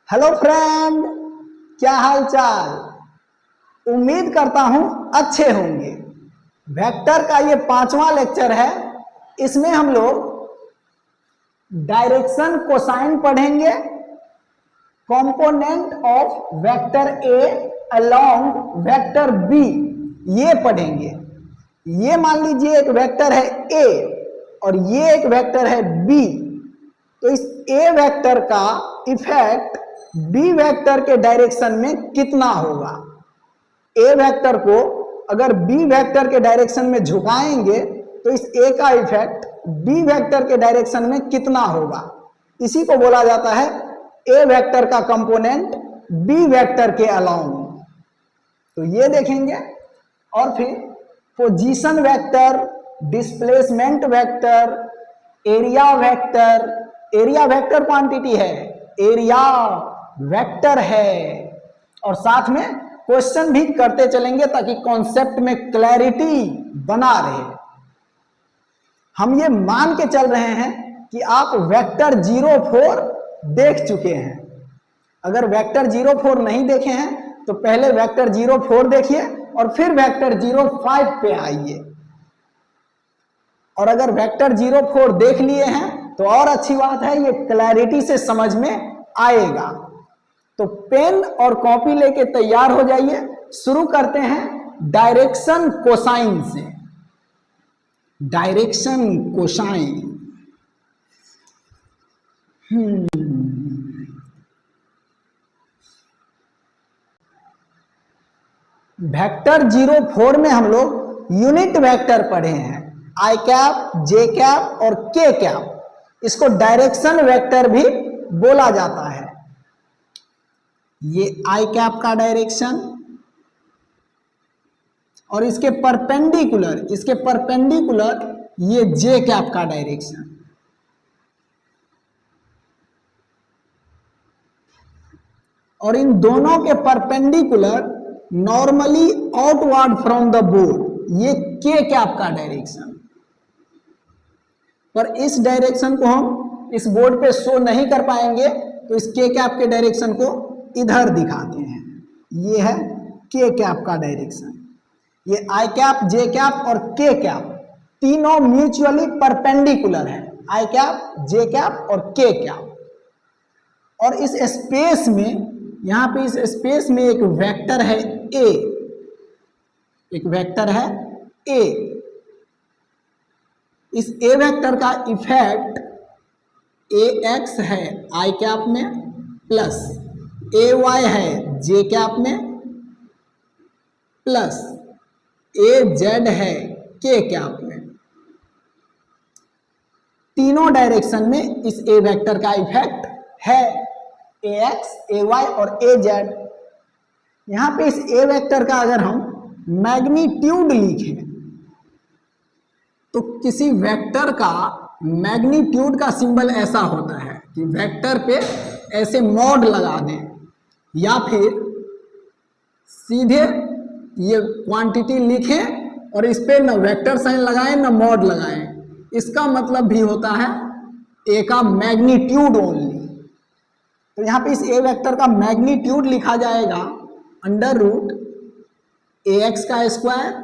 Hello friend, क्या हाल चाल। उम्मीद करता हूं अच्छे होंगे। वेक्टर का ये 5वां लेक्चर है। इसमें हम लोग डायरेक्शन कोसाइन पढ़ेंगे, component of vector A along vector B ये पढ़ेंगे। ये मान लीजिए एक वेक्टर है ए और ये एक वेक्टर है बी, तो इस ए वेक्टर का इफेक्ट बी वेक्टर के डायरेक्शन में कितना होगा। ए वेक्टर को अगर बी वेक्टर के डायरेक्शन में झुकाएंगे तो इस ए का इफेक्ट बी वेक्टर के डायरेक्शन में कितना होगा। इसी को बोला जाता है ए वेक्टर का कंपोनेंट बी वेक्टर के अलाउंग। तो ये देखेंगे और फिर position vector, displacement vector, area vector. Area vector quantity है, एरिया वेक्टर है, और साथ में क्वेश्चन भी करते चलेंगे ताकि कॉन्सेप्ट में क्लैरिटी बना रहे। हम ये मान के चल रहे हैं कि आप वेक्टर 04 देख चुके हैं। अगर वेक्टर 04 नहीं देखे हैं तो पहले वेक्टर 04 देखिए और फिर वेक्टर 05 पे आइए। और अगर वेक्टर 04 देख लिए हैं तो और अच्छी बात है, ये क्लैरिटी से समझ में आएगा। तो पेन और कॉपी लेके तैयार हो जाइए। शुरू करते हैं डायरेक्शन कोसाइन से। डायरेक्शन कोसाइन वेक्टर 04 में हम लोग यूनिट वेक्टर पढ़े हैं, आई कैप, जे कैप और के कैप। इसको डायरेक्शन वेक्टर भी बोला जाता है। ये आई कैप का डायरेक्शन और इसके परपेंडिकुलर ये जे कैप का डायरेक्शन। और इन दोनों के perpendicular normally outward from the board ये के कैप का डायरेक्शन। पर इस डायरेक्शन को हम इस बोर्ड पे शो नहीं कर पाएंगे, तो इस के कैप के डायरेक्शन को इधर दिखाते हैं। ये है के कैप का डायरेक्शन। ये आई कैप, जे कैप और के कैप तीनों म्यूचुअली परपेंडिकुलर है, आई कैप, जे कैप और के कैप। और इस स्पेस में, यहां पे इस स्पेस में एक वेक्टर है ए, एक वेक्टर है ए। इस ए वेक्टर का इफेक्ट ए एक्स है आई कैप में, प्लस ए वाई है जे कैप में, प्लस ए जेड है के कैप में। तीनों डायरेक्शन में इस ए वेक्टर का इफेक्ट है, ए एक्स, ए वाई और ए जेड। यहां पे इस ए वेक्टर का अगर हम मैग्नीट्यूड लिखें तो किसी वेक्टर का मैग्नीट्यूड का सिंबल ऐसा होता है कि वेक्टर पे ऐसे मॉड लगा दें, या फिर सीधे ये क्वांटिटी लिखें और इस पे ना वेक्टर साइन लगाएं ना मॉड लगाएं। इसका मतलब भी होता है ए का मैग्नीट्यूड ओनली। तो यहां पे इस ए वेक्टर का मैग्नीट्यूड लिखा जाएगा अंडर रूट ए एक्स का स्क्वायर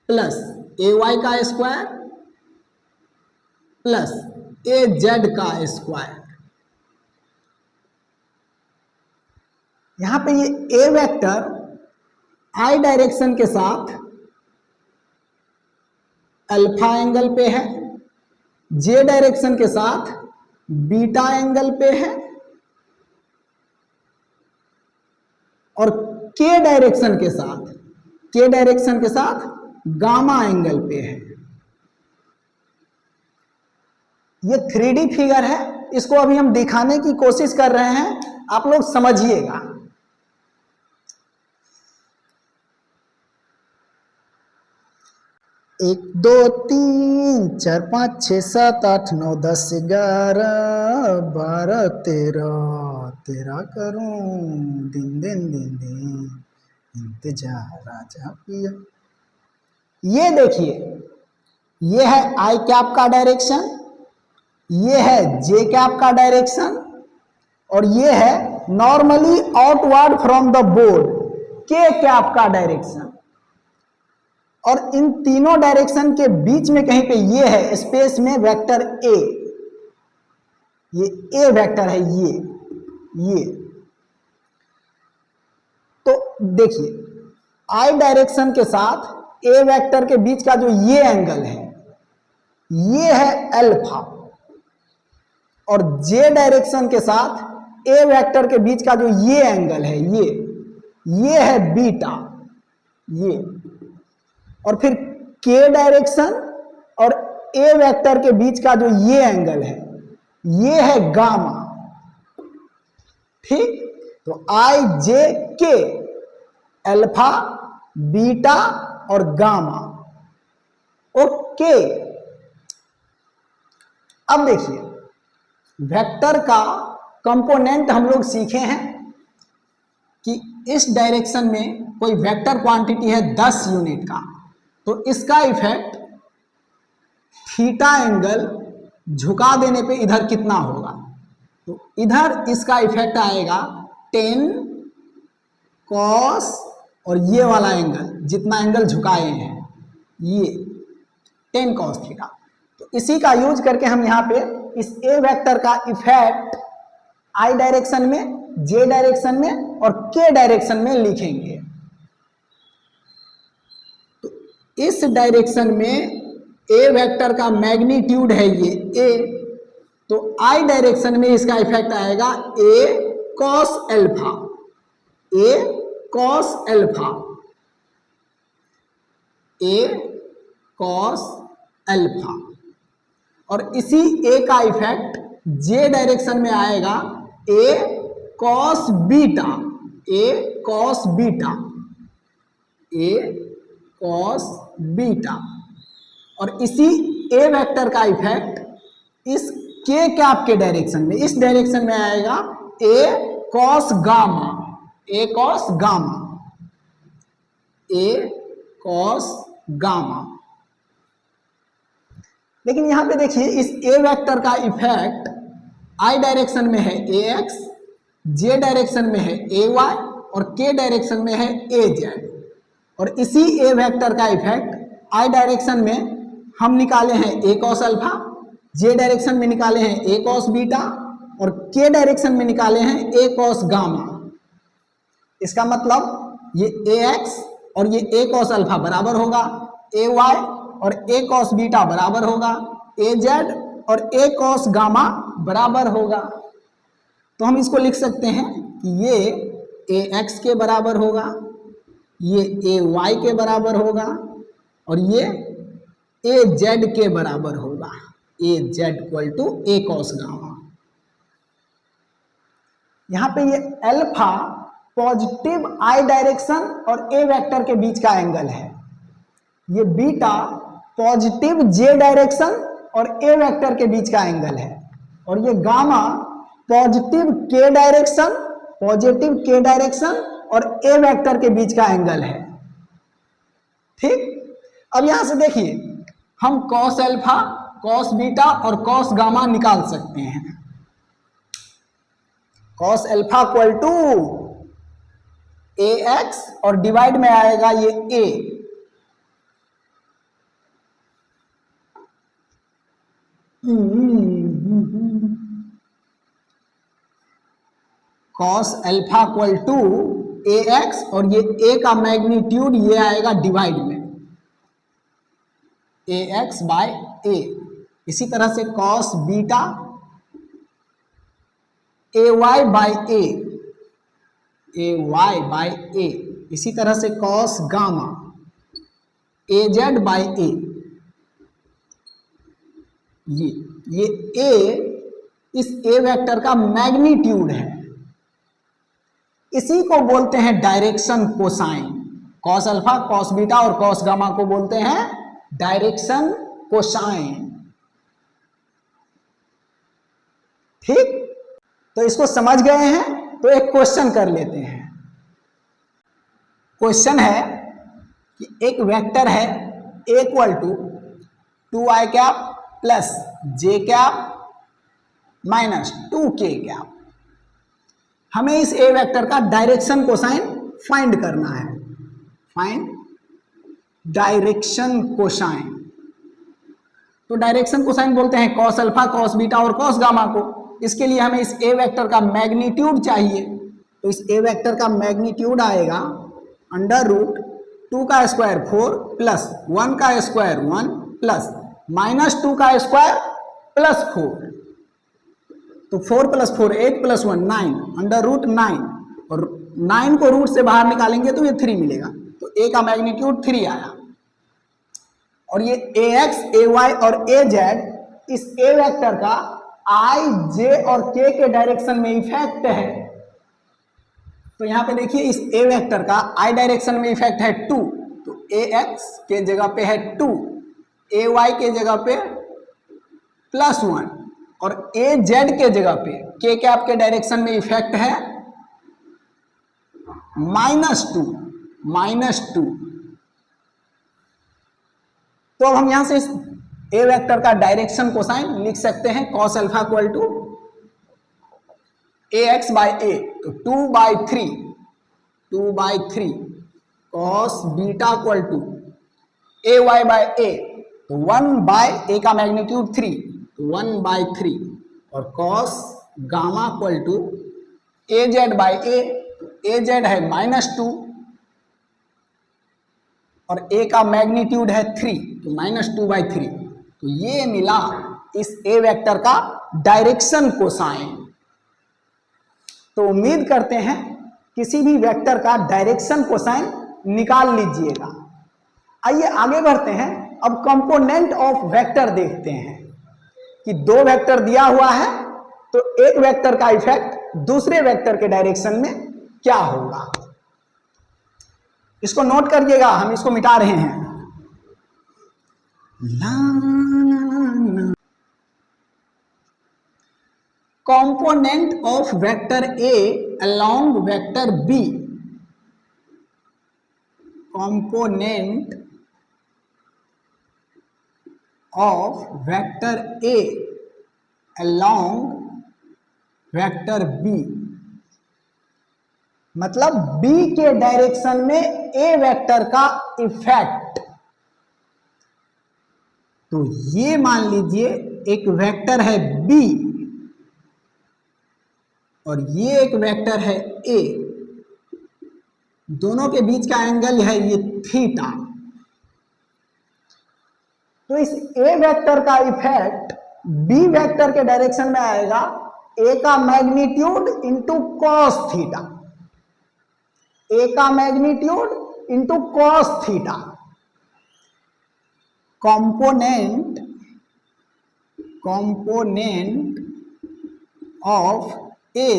प्लस ए वाई का स्क्वायर प्लस ए जेड का स्क्वायर। यहां पे ये ए वेक्टर आई डायरेक्शन के साथ अल्फा एंगल पे है, जे डायरेक्शन के साथ बीटा एंगल पे है, और के डायरेक्शन के साथ गामा एंगल पे है। ये 3D फिगर है, इसको अभी हम दिखाने की कोशिश कर रहे हैं, आप लोग समझिएगा। एक दो तीन चार पाँच छः सात आठ नौ 10 11 12 13 13 करूं दिन दिन दिन दिन इंतजार राजा पिया। ये देखिए, ये है आई कैप का डायरेक्शन, ये है जे कैप का डायरेक्शन और ये है normally outward from the board, के कैप का डायरेक्शन। और इन तीनों डायरेक्शन के बीच में कहीं पे ये है स्पेस में वेक्टर ए, ये ए वेक्टर है, ये तो देखिए आई डायरेक्शन के साथ ए वेक्टर के बीच का जो ये एंगल है ये है अल्फा, और जे डायरेक्शन के साथ ए वेक्टर के बीच का जो ये एंगल है ये है बीटा, ये। और फिर के डायरेक्शन और ए वेक्टर के बीच का जो ये एंगल है ये है गामा, ठीक। तो आई जे के, अल्फा, बीटा और गामा, ओके। अब देखिए वेक्टर का कंपोनेंट हम लोग सीखे हैं कि इस डायरेक्शन में कोई वेक्टर क्वांटिटी है 10 यूनिट का, तो इसका इफेक्ट थीटा एंगल झुका देने पे इधर कितना होगा। तो इधर इसका इफेक्ट आएगा 10 कॉस, और ये वाला एंगल जितना एंगल झुकाए हैं ये 10 कॉस थीटा। तो इसी का यूज करके हम यहाँ पे इस ए वेक्टर का इफेक्ट आई डायरेक्शन में, जे डायरेक्शन में और के डायरेक्शन में लिखेंगे। तो इस डायरेक्शन में ए वेक्टर का मैग्नीट्यूड है ये ए, तो आई डायरेक्शन में इसका इफेक्ट आएगा ए कॉस अल्फा, ए कॉस अल्फा, ए कॉस अल्फा। और इसी ए का इफेक्ट जे डायरेक्शन में आएगा ए कॉस बीटा, ए कॉस बीटा, ए कॉस बीटा। और इसी ए वेक्टर का इफेक्ट इस के कैप के डायरेक्शन में, इस डायरेक्शन में आएगा ए कॉस गामा, ए कॉस गामा, ए कॉस गामा। लेकिन यहां पे देखिए इस ए वेक्टर का इफेक्ट आई डायरेक्शन में है ए एक्स, जे डायरेक्शन में है ए वाई और के डायरेक्शन में है ए जेड। और इसी ए वेक्टर का इफेक्ट आई डायरेक्शन में हम निकाले हैं ए कॉस अल्फा, जे डायरेक्शन में निकाले हैं ए कॉस बीटा और के डायरेक्शन में निकाले हैं ए कॉस गामा। इसका मतलब ये ए एक्स और ये ए कॉस अल्फा बराबर होगा ए वाई, और ए कॉस बीटा बराबर होगा ए जेड, और ए कॉस गामा बराबर होगा। तो हम इसको लिख सकते हैं कि ये ए एक्स के बराबर होगा, ये ए वाई के बराबर होगा और ये ए जेड के बराबर होगा, A Z equal to A cos gamma. यहां पे ये अल्फा पॉजिटिव आई डायरेक्शन और ए वेक्टर के बीच का एंगल है, ये बीटा पॉजिटिव जे डायरेक्शन और ए वेक्टर के बीच का एंगल है, और ये गामा पॉजिटिव के डायरेक्शन और ए वेक्टर के बीच का एंगल है, ठीक। अब यहां से देखिए हम कॉस अल्फा, कॉस बीटा और कॉस गामा निकाल सकते हैं। Cos alpha equal to A X और डिवाइड में आएगा ये A, cos alpha equal to A X और ये ए का मैग्नीट्यूड ये आएगा डिवाइड में ए एक्स बाय ए। इसी तरह से cos beta A Y by A, A Y by A. इसी तरह से cos gamma A Z by A. ये ए इस ए वेक्टर का मैग्नीट्यूड है, इसी को बोलते हैं direction cosine. Cos alpha, cos beta और कॉस गामा को बोलते हैं डायरेक्शन कोसाइन, ठीक। तो इसको समझ गए हैं तो एक क्वेश्चन कर लेते हैं। क्वेश्चन है कि एक वेक्टर है A equal to 2i cap plus J cap minus 2k cap. हमें इस ए वेक्टर का डायरेक्शन कोसाइन फाइंड करना है। Find direction cosine. तो डायरेक्शन कोसाइन बोलते हैं कॉस अल्फा, कॉस बीटा और कॉस गामा को। इसके लिए हमें इस ए वेक्टर का मैग्नीट्यूड चाहिए। तो इस ए वेक्टर का मैग्नीट्यूड आएगा अंडर रूट 2 का स्क्वायर 4 प्लस 1 का स्क्वायर 1 प्लस -2 का स्क्वायर प्लस 4। तो 4 प्लस 4 8 प्लस 1 9 अंडर रूट 9, और 9 को रूट से बाहर निकालेंगे तो ये 3 मिलेगा। तो ए का मैग्नीट्यूड 3 आया। और ये ए एक्स, ए वाई और ए जेड इस ए वेक्टर का आई, जे और के डायरेक्शन में इफेक्ट है। तो यहां पे देखिए इस ए वेक्टर का आई डायरेक्शन में इफेक्ट है 2, तो ए एक्स के जगह पे है 2, ए वाई के जगह पे +1 और ए जेड के जगह पे के कैप के डायरेक्शन में इफेक्ट है -2। तो अब हम यहां से इस ए वेक्टर का डायरेक्शन कोसाइन लिख सकते हैं cos alpha equal to A X by A, तो 2/3 cos beta equal to A Y by A, तो 1/ए का मैग्नीट्यूड 3, तो 1/3 और cos gamma equal to A Z by A, A Z है -2 और ए का मैग्नीट्यूड है 3, तो -2/3। तो ये मिला इस ए वेक्टर का डायरेक्शन कोसाइन। तो उम्मीद करते हैं किसी भी वेक्टर का डायरेक्शन कोसाइन निकाल लीजिएगा। आइए आगे बढ़ते हैं। अब कंपोनेंट ऑफ वेक्टर देखते हैं कि दो वेक्टर दिया हुआ है तो एक वेक्टर का इफेक्ट दूसरे वेक्टर के डायरेक्शन में क्या होगा। इसको नोट करिएगा, हम इसको मिटा रहे हैं। Component of vector A along vector B. Component of vector A along vector B, मतलब बी के डायरेक्शन में ए वेक्टर का इफेक्ट। तो ये मान लीजिए एक वेक्टर है बी और ये एक वेक्टर है ए, दोनों के बीच का एंगल है ये थीटा। तो इस ए वेक्टर का इफेक्ट बी वेक्टर के डायरेक्शन में आएगा ए का magnitude into cos theta, A का magnitude into cos theta. Component of A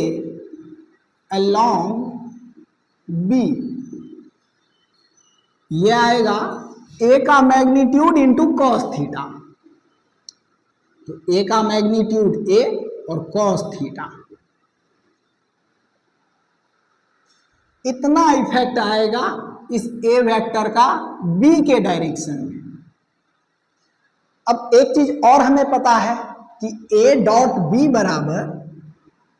along B, ये आएगा ए का मैग्नीट्यूड इंटू कॉस थीटा। तो ए का मैग्नीट्यूड ए और कॉस थीटा, इतना इफेक्ट आएगा इस ए वेक्टर का बी के डायरेक्शन में। अब एक चीज और हमें पता है कि ए डॉट बी बराबर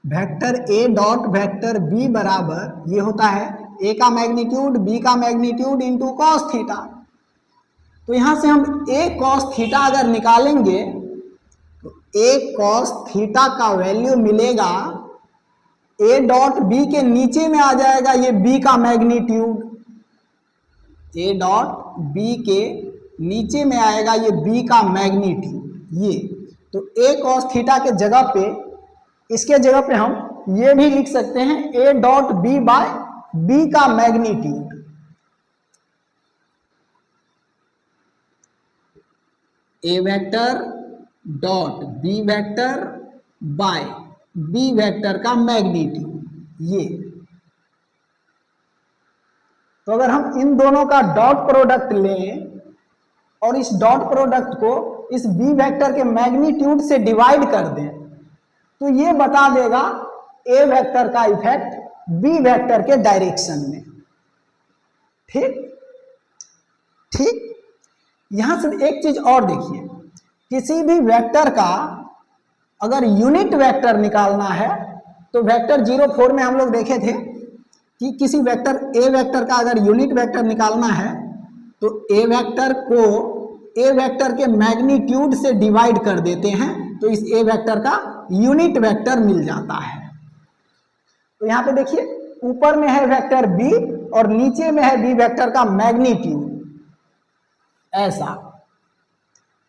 vector A dot vector B बराबर ये होता है ए का मैग्नीट्यूड बी का मैग्नीट्यूड इंटू कॉस थीटा। तो यहां से हम ए कॉस थीटा अगर निकालेंगे तो ए कॉस थीटा का वैल्यू मिलेगा, ए डॉट बी के नीचे में आ जाएगा ये बी का मैग्नीट्यूड, ए डॉट बी के नीचे में आएगा ये बी का मैग्नीट्यूड ये। तो ए कॉस थीटा के जगह पे, इसके जगह पे हम ये भी लिख सकते हैं A dot B by B का magnitude. A vector dot B vector by B vector का मैग्नीट्यूड ये। तो अगर हम इन दोनों का डॉट प्रोडक्ट लें और इस डॉट प्रोडक्ट को इस बी वेक्टर के मैग्नीट्यूड से डिवाइड कर दें तो ये बता देगा ए वेक्टर का इफेक्ट बी वेक्टर के डायरेक्शन में। ठीक। यहां से एक चीज और देखिए, किसी भी वेक्टर का अगर यूनिट वेक्टर निकालना है तो वेक्टर 0 4 में हम लोग देखे थे कि किसी वेक्टर ए वेक्टर का अगर यूनिट वेक्टर निकालना है तो ए वेक्टर को ए वेक्टर के मैग्नीट्यूड से डिवाइड कर देते हैं, तो इस ए वेक्टर का यूनिट वेक्टर मिल जाता है। तो यहां पे देखिए ऊपर में है वेक्टर बी और नीचे में है बी वेक्टर का मैग्नीट्यूड, ऐसा।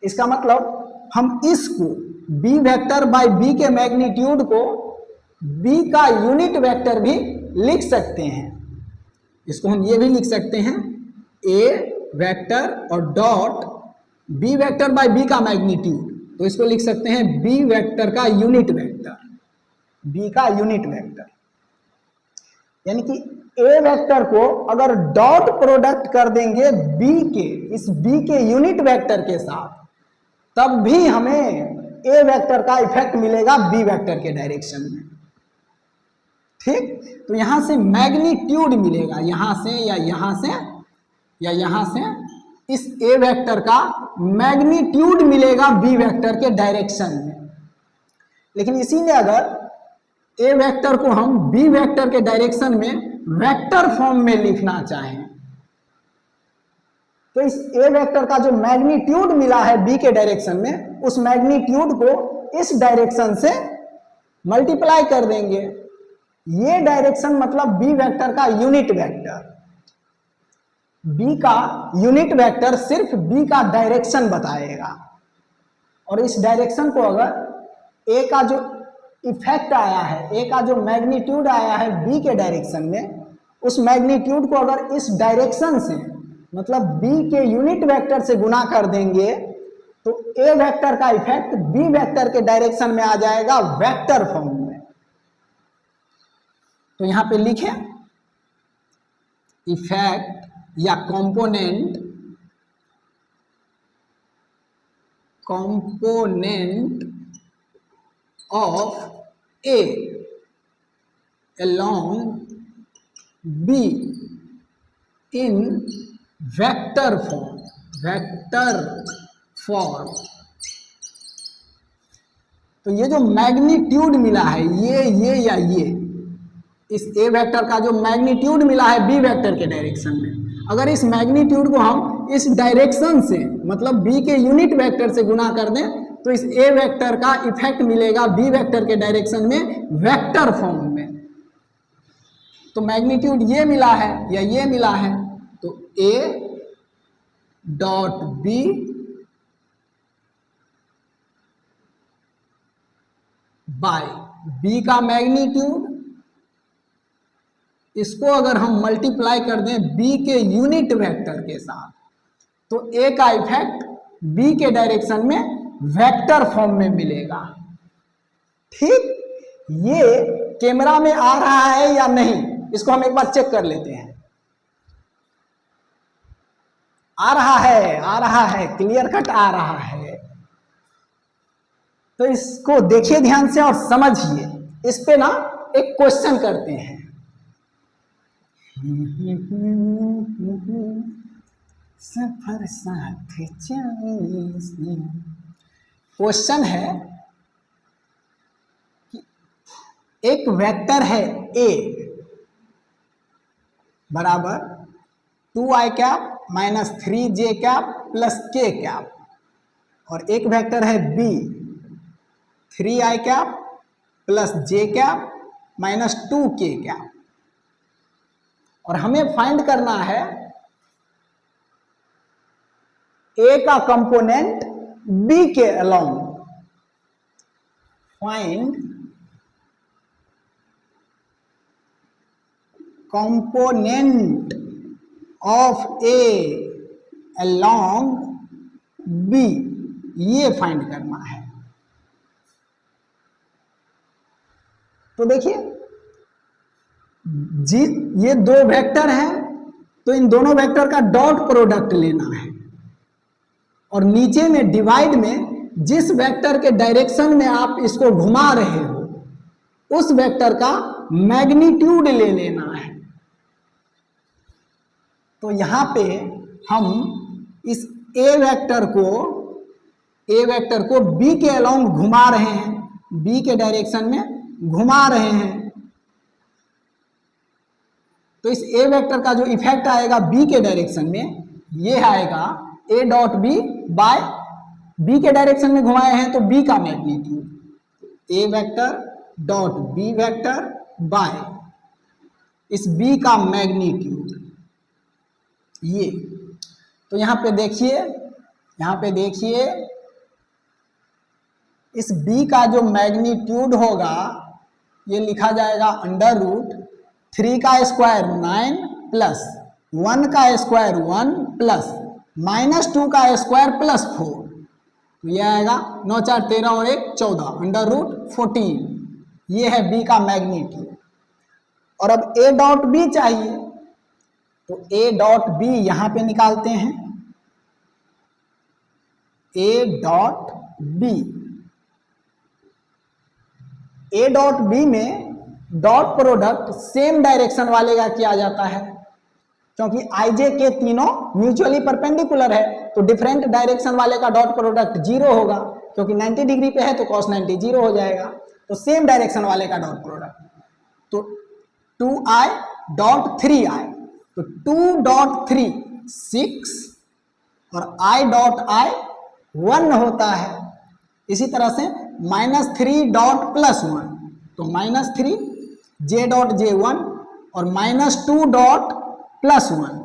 इसका मतलब हम इसको बी वेक्टर बाय बी के मैग्नीट्यूड को बी का यूनिट वेक्टर भी लिख सकते हैं। इसको हम ये भी लिख सकते हैं ए वेक्टर और dot B vector by B का मैग्नीट्यूड, तो इसको लिख सकते हैं बी वेक्टर का यूनिट वेक्टर, बी का यूनिट वेक्टर। यानी कि ए वेक्टर को अगर डॉट प्रोडक्ट कर देंगे बी के, इस बी के यूनिट वेक्टर के साथ, तब भी हमें ए वेक्टर का इफेक्ट मिलेगा बी वेक्टर के डायरेक्शन में। ठीक, तो यहां से मैग्नीट्यूड मिलेगा, यहां से या यहां से या यहां से इस ए वेक्टर का मैग्नीट्यूड मिलेगा बी वेक्टर के डायरेक्शन में। लेकिन इसी में अगर ए वेक्टर को हम बी वेक्टर के डायरेक्शन में वेक्टर फॉर्म में लिखना चाहें, तो इस ए वेक्टर का जो मैग्नीट्यूड मिला है बी के डायरेक्शन में, उस मैग्नीट्यूड को इस डायरेक्शन से मल्टीप्लाई कर देंगे। ये डायरेक्शन मतलब बी वेक्टर का यूनिट वेक्टर, बी का यूनिट वेक्टर सिर्फ बी का डायरेक्शन बताएगा। और इस डायरेक्शन को अगर ए का जो इफेक्ट आया है, ए का जो मैग्नीट्यूड आया है बी के डायरेक्शन में, उस मैग्नीट्यूड को अगर इस डायरेक्शन से मतलब बी के यूनिट वेक्टर से गुना कर देंगे, तो ए वेक्टर का इफेक्ट बी वेक्टर के डायरेक्शन में आ जाएगा वेक्टर फॉर्म में। तो यहां पे लिखें इफेक्ट या component of A along be in vector form. तो ये जो मैग्नीट्यूड मिला है ये या ये, इस ए वेक्टर का जो मैग्नीट्यूड मिला है बी वेक्टर के डायरेक्शन में, अगर इस मैग्नीट्यूड को हम इस डायरेक्शन से मतलब बी के यूनिट वेक्टर से गुना कर दें, तो इस ए वेक्टर का इफेक्ट मिलेगा बी वेक्टर के डायरेक्शन में वेक्टर फॉर्म में। तो मैग्नीट्यूड ये मिला है या ये मिला है, तो A dot B by B का मैग्नीट्यूड, इसको अगर हम मल्टीप्लाई कर दें बी के यूनिट वेक्टर के साथ, तो ए का इफेक्ट बी के डायरेक्शन में वेक्टर फॉर्म में मिलेगा। ठीक, ये कैमरा में आ रहा है या नहीं, इसको हम एक बार चेक कर लेते हैं। आ रहा है, क्लियर कट आ रहा है। तो इसको देखिए ध्यान से और समझिए। इस पे ना एक क्वेश्चन करते हैं। सफर साथ चले। क्वेश्चन है कि एक वेक्टर है ए बराबर 2i cap minus 3j cap plus k cap, और एक वेक्टर है b 3i cap plus j cap minus 2k cap, और हमें फाइंड करना है a का कंपोनेंट b के along. Find component of a along b, ये फाइंड करना है। तो देखिए जी, ये दो वेक्टर हैं, तो इन दोनों वेक्टर का डॉट प्रोडक्ट लेना है, और नीचे में डिवाइड में जिस वेक्टर के डायरेक्शन में आप इसको घुमा रहे हो उस वेक्टर का मैग्नीट्यूड ले लेना है। तो यहां पे हम इस ए वेक्टर को बी के अलोंग घुमा रहे हैं, बी के डायरेक्शन में घुमा रहे हैं, तो इस ए वेक्टर का जो इफेक्ट आएगा बी के डायरेक्शन में, ये आएगा A dot B by B के डायरेक्शन में घुमाए हैं तो बी का magnitude A vector dot B vector by इस बी का मैग्नीट्यूड ये। तो यहां पे देखिए इस b का जो मैग्नीट्यूड होगा ये लिखा जाएगा अंडर रूट 3 का स्क्वायर 9 प्लस 1 का स्क्वायर 1 प्लस -2 का स्क्वायर प्लस 4, तो ये आएगा 9 4 13 और 1 14 अंडर रूट 14। ये है b का मैग्नीट्यूड। और अब a डॉट बी चाहिए, तो a डॉट बी यहां पे निकालते हैं। a डॉट बी में डॉट प्रोडक्ट सेम डायरेक्शन वाले का किया जाता है, क्योंकि आई जे के तीनों म्यूचुअली परपेंडिकुलर है, तो डिफरेंट डायरेक्शन वाले का डॉट प्रोडक्ट 0 होगा, क्योंकि 90 डिग्री पे है तो cos 90 0 हो जाएगा। तो सेम डायरेक्शन वाले का डॉट प्रोडक्ट, तो 2i डॉट 3i, तो 2 डॉट 3 6 और i डॉट i 1 होता है। इसी तरह से -3 डॉट प्लस 1, तो -3 j डॉट j 1 और -2 डॉट प्लस 1,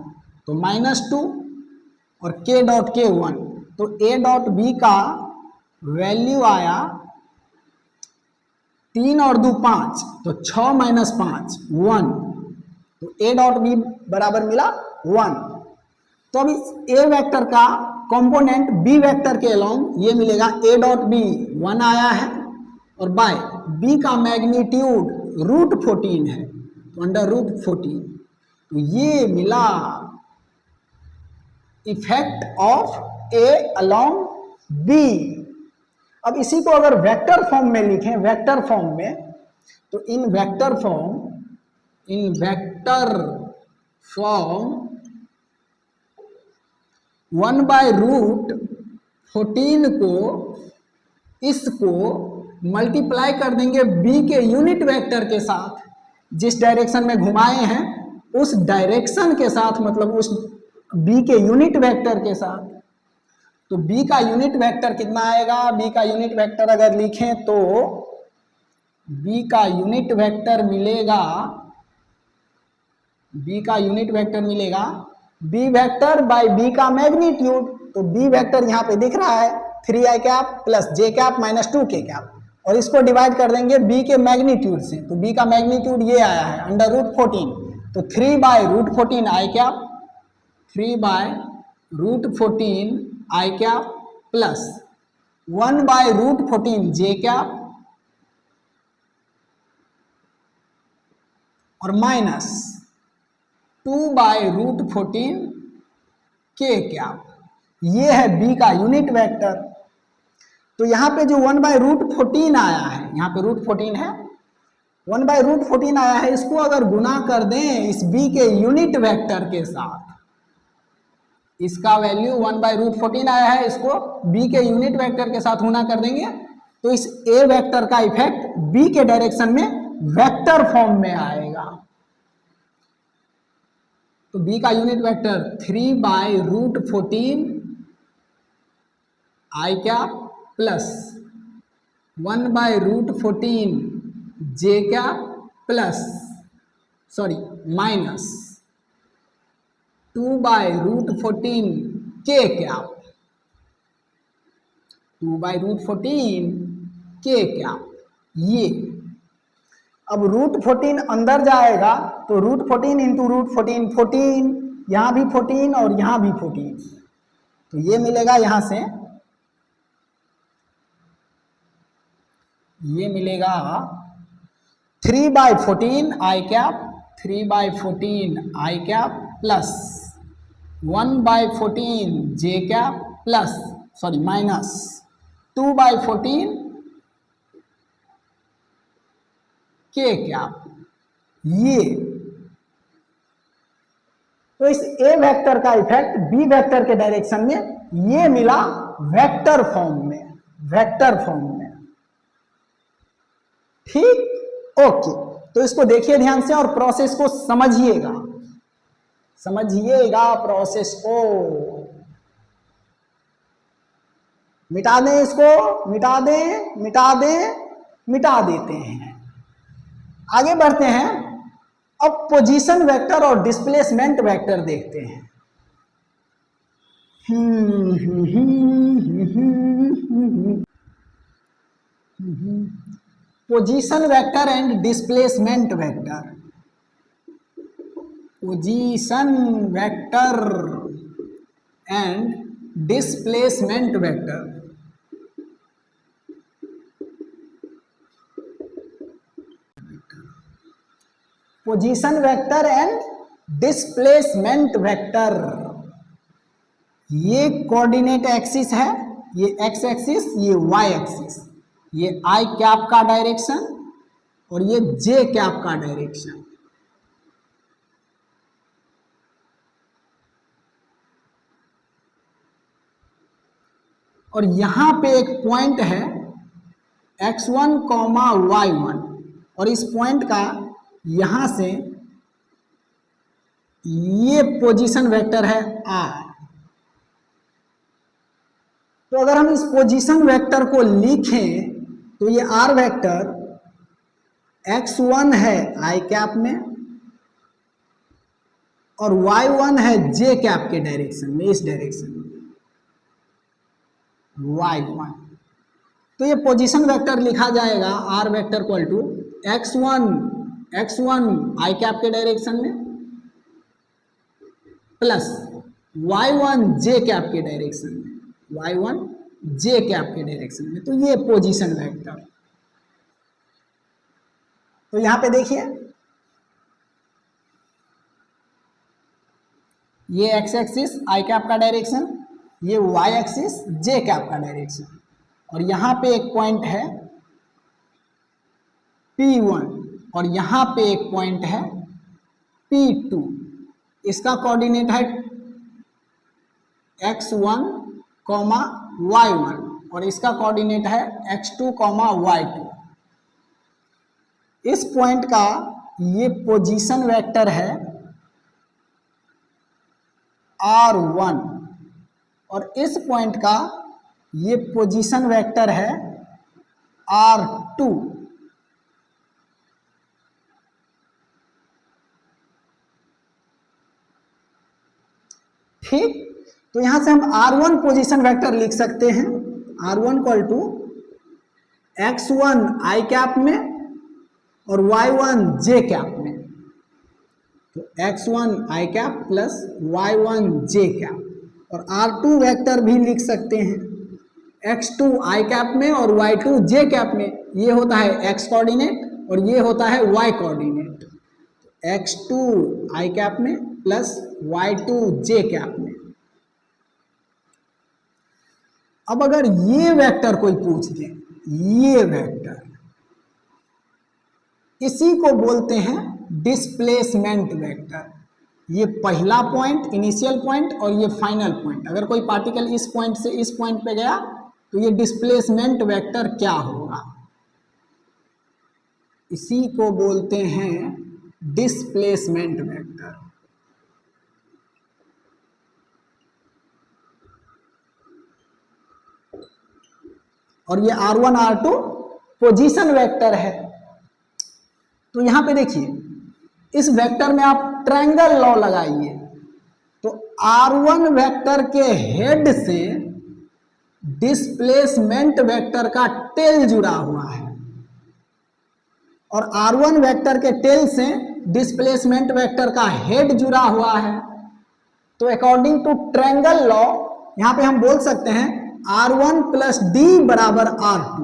तो -2 और k डॉट k 1, तो a डॉट b का वैल्यू आया 3 और 2 5, तो 6 - 5 1, तो a डॉट b बराबर मिला 1। तो अब इस a वेक्टर का कंपोनेंट b वेक्टर के अलोंग ये मिलेगा a डॉट b 1 आया है और बाय b का मैग्नीट्यूड √14 है, तो अंडर √14, तो ये मिला effect of a along b। अब इसी को अगर वेक्टर फॉर्म में लिखें, वेक्टर फॉर्म में, तो इन वेक्टर फॉर्म 1/√14 को इसको मल्टीप्लाई कर देंगे b के यूनिट वेक्टर के साथ, जिस डायरेक्शन में घुमाए हैं उस डायरेक्शन के साथ, मतलब उस b के यूनिट वेक्टर के साथ। तो b का यूनिट वेक्टर कितना आएगा? b का यूनिट वेक्टर अगर लिखें तो b का यूनिट वेक्टर मिलेगा b वेक्टर बाय b का मैग्नीट्यूड। तो b वेक्टर यहाँ पे दिख रहा है 3i cap plus j cap minus 2k cap, और इसको डिवाइड कर देंगे b के मैग्नीट्यूड से, तो b का मैग्नीट्यूड ये आया है अंडर √14, तो 3/√14 i cap, 3/√14 i cap plus 1/√14 j cap और माइनस 2/√14 k कैप। ये है b का यूनिट वेक्टर। तो यहाँ पे जो 1/√14 आया है, यहाँ पे √14 है, 1/√14 आया है, इसको अगर गुना कर दें इस b के यूनिट वेक्टर के साथ, इसका वैल्यू 1/√14 आया है, इसको b के यूनिट वेक्टर के साथ गुना कर देंगे तो इस a वेक्टर का इफेक्ट b के डायरेक्शन में वेक्टर फॉर्म में आएगा। तो b का unit vector 3/√14 i cap plus 1/√14 j cap plus minus 2/√14 k cap, 2/√14 k cap. ये अब √14 अंदर जाएगा तो √14 इंटू √14 14, यहाँ भी 14 और यहाँ भी 14, तो ये मिलेगा, यहाँ से ये मिलेगा 3/14 i cap, 3/14 i cap plus 1/14 j cap plus minus 2/14 k cap. ये तो इस a वेक्टर का इफेक्ट b वेक्टर के डायरेक्शन में ये मिला वेक्टर फॉर्म में, ठीक, ओके। तो इसको देखिए ध्यान से और प्रोसेस को समझिएगा, समझिएगा प्रोसेस को। मिटा दें इसको, मिटा दें, मिटा दें, मिटा देते हैं। आगे बढ़ते हैं। अब पोजीशन वेक्टर और डिस्प्लेसमेंट वेक्टर देखते हैं। Position vector and displacement vector, position vector and displacement vector. Position vector and displacement vector, ये कोऑर्डिनेट एक्सिस है, ये एक्स एक्सिस, ये वाई एक्सिस, ये आई कैप का डायरेक्शन और ये जे कैप का डायरेक्शन। और यहां पे एक पॉइंट है x1, y1 और इस पॉइंट का यहां से ये पोजीशन वेक्टर है r। तो अगर हम इस पोजीशन वेक्टर को लिखें तो ये r वेक्टर x1 है i कैप में और y1 है j कैप के डायरेक्शन में, इस डायरेक्शन में y1। तो ये पोजीशन वेक्टर लिखा जाएगा r vector equal to x1 i cap के डायरेक्शन में प्लस y1 j कैप के डायरेक्शन में, y1 j कैप के डायरेक्शन में। तो ये पोजीशन वेक्टर। तो यहां पे देखिए ये x एक्सिस i कैप का डायरेक्शन, ये y एक्सिस j कैप का डायरेक्शन और यहां पे एक पॉइंट है P1 और यहां पे एक पॉइंट है P2। इसका कोऑर्डिनेट है x1, y1 और इसका कोऑर्डिनेट है x2, y2। इस पॉइंट का ये पोजीशन वेक्टर है r1 और इस पॉइंट का ये पोजीशन वेक्टर है r2। ठीक, तो यहां से हम r1 पोजीशन वेक्टर लिख सकते हैं, r1 equal to x1 i cap में और y1 j कैप में। तो x1 i cap plus y1 j cap और r2 वेक्टर भी लिख सकते हैं x2 i कैप में और y2 j कैप में। ये होता है x कोऑर्डिनेट और ये होता है y coordinate. x2 i cap में प्लस y2 j कैप में। अब अगर ये वेक्टर कोई पूछ दे, ये वेक्टर, इसी को बोलते हैं डिस्प्लेसमेंट वेक्टर। ये पहला पॉइंट, इनिशियल पॉइंट और ये फाइनल पॉइंट, अगर कोई पार्टिकल इस पॉइंट से इस पॉइंट पे गया तो ये डिस्प्लेसमेंट वेक्टर क्या होगा, इसी को बोलते हैं डिस्प्लेसमेंट वेक्टर। और ये r1 r2 पोजीशन वेक्टर है। तो यहां पे देखिए इस वेक्टर में आप ट्रायंगल लॉ लगाइए तो r1 वेक्टर के हेड से डिस्प्लेसमेंट वेक्टर का टेल जुड़ा हुआ है और r1 वेक्टर के टेल से डिस्प्लेसमेंट वेक्टर का हेड जुड़ा हुआ है। तो अकॉर्डिंग टू ट्रायंगल लॉ यहां पे हम बोल सकते हैं r1 प्लस डी बराबर r2,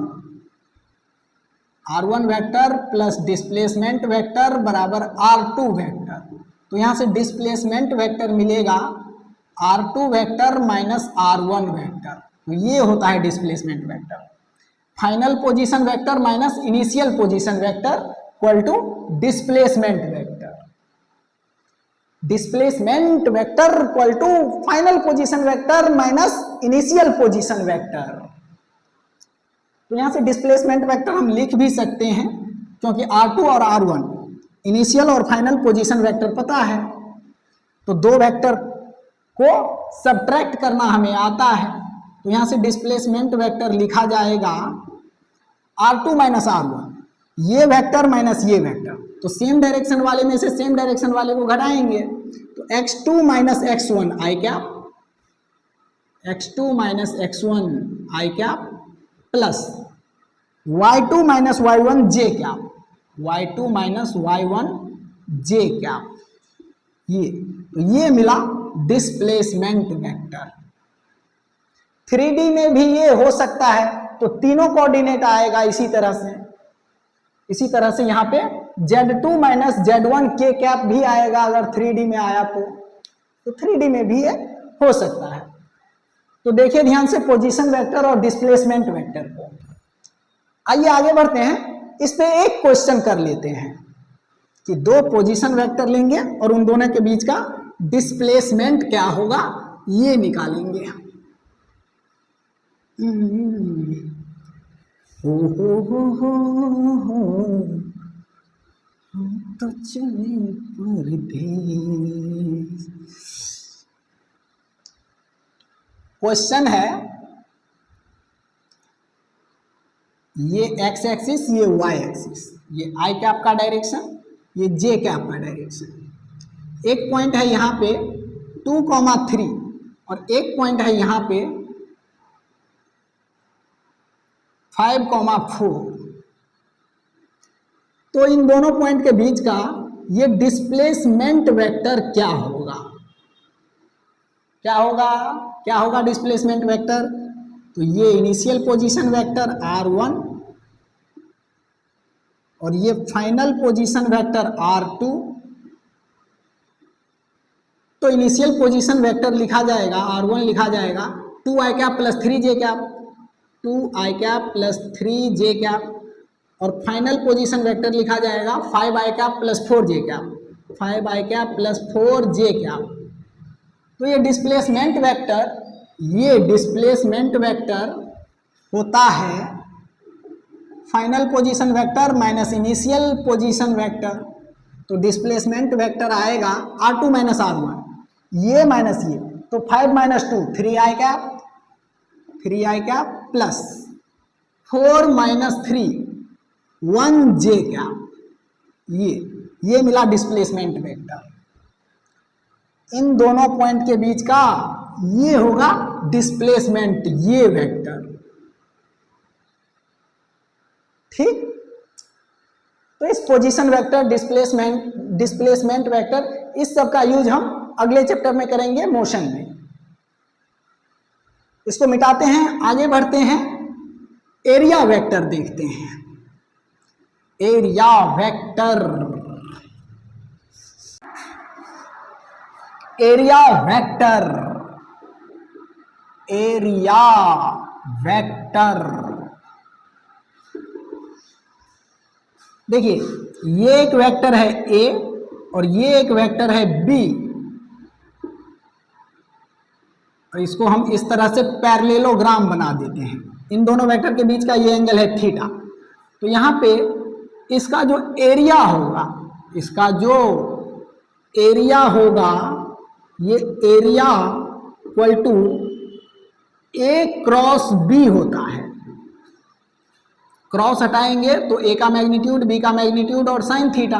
r1 vector plus displacement vector बराबर r2 वेक्टर। तो यहां से डिस्प्लेसमेंट वेक्टर मिलेगा r2 vector minus r1 vector. तो ये होता है displacement vector. Final position vector minus initial position vector equal to displacement vector. Displacement vector equal to final position vector minus initial position vector. तो यहां से displacement vector हम लिख भी सकते हैं क्योंकि r2 और r1 इनिशियल और फाइनल पोजीशन वेक्टर पता है, तो दो वेक्टर को सब्ट्रैक्ट करना हमें आता है। तो यहां से डिस्प्लेसमेंट वेक्टर लिखा जाएगा R2 माइनस R1, ये वेक्टर माइनस ये वेक्टर, तो सेम डायरेक्शन वाले में से सेम डायरेक्शन वाले को घटाएंगे, तो x2 minus x1 I cap, x2 minus x1 I cap plus y2 minus y1 J cap, y2 minus y1 J cap, ये तो ये मिला डिस्प्लेसमेंट वेक्टर। 3D में भी ये हो सकता है, तो तीनों कोऑर्डिनेट आएगा इसी तरह से यहां पे Z2 माइनस Z1 के कैप भी आएगा अगर 3D में आया तो 3D में भी ये हो सकता है। तो देखिए ध्यान से पोजीशन वेक्टर और डिस्प्लेसमेंट वेक्टर को। आइए आगे बढ़ते हैं, इस पे एक क्वेश्चन कर लेते हैं कि दो पोजीशन वेक्टर लेंगे और उन दोनों के बीच का डिस्प्लेसमेंट क्या होगा ये निकालेंगे। हम तो चले परदेस। क्वेश्चन है, ये x एक्सिस, ये y एक्सिस, ये i कैप का डायरेक्शन, ये j कैप का डायरेक्शन। एक पॉइंट है यहाँ पे 2,3 और एक पॉइंट है यहाँ पे 5,4। तो इन दोनों पॉइंट के बीच का ये डिस्प्लेसमेंट वेक्टर क्या होगा? क्या होगा डिस्प्लेसमेंट वेक्टर? तो ये इनिशियल पोजीशन वेक्टर R1 और ये फाइनल पोजीशन वेक्टर R2। तो इनिशियल पोजीशन वेक्टर लिखा जाएगा, R1 लिखा जाएगा 2i cap plus 3j cap, 2i cap plus 3j cap, और फाइनल पोजीशन वेक्टर लिखा जाएगा 5i cap plus 4j cap, 5i cap plus 4j cap. तो ये डिस्प्लेसमेंट वेक्टर होता है final position vector minus initial position vector. तो displacement vector आएगा R2 minus R1, ये माइनस ये, तो 5 minus 2 3i cap plus 4 minus 3 1j cap, ये मिला डिस्प्लेसमेंट वेक्टर। इन दोनों पॉइंट के बीच का ये होगा डिस्प्लेसमेंट, ये वेक्टर। ठीक, तो इस पोजीशन वेक्टर, डिस्प्लेसमेंट वेक्टर, इस सब का यूज हम अगले चैप्टर में करेंगे मोशन में। इसको मिटाते हैं, आगे बढ़ते हैं, एरिया वेक्टर देखते हैं। Area vector, area vector, area vector. देखिए ये एक वेक्टर है A और ये एक वेक्टर है B, और इसको हम इस तरह से पैरेललोग्राम बना देते हैं। इन दोनों वेक्टर के बीच का ये एंगल है थीटा। तो यहाँ पे इसका जो एरिया होगा, ये area equal to A cross B होता है। क्रॉस हटाएंगे तो A का मैग्नीट्यूड, B का मैग्नीट्यूड और साइन थीटा,